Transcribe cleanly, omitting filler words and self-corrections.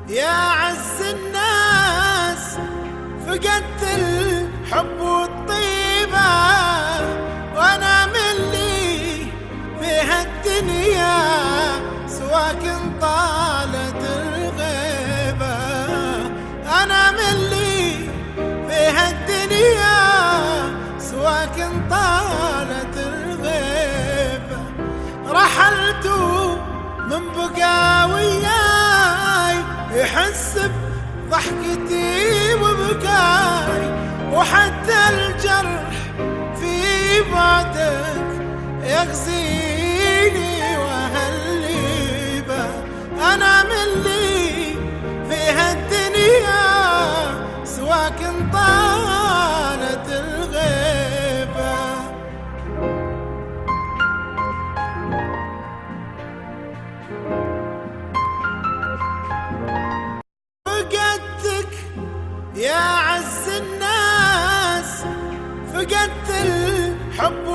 يا عز الناس، فقدت الحب والطيبة، وانا من لي في هالدنيا سواك طالت الغيبة. انا من لي في هالدنيا سواك طالت الغيبة. رحلت من بقى وياي يحس بضحكتي وبكاي، وحتى الجرح في بعدك يغزيني وهالليبة. أنا من لي في هالدنيا سواك طالت الغيبة. فقدتك يا عز الناس، فقدت الحب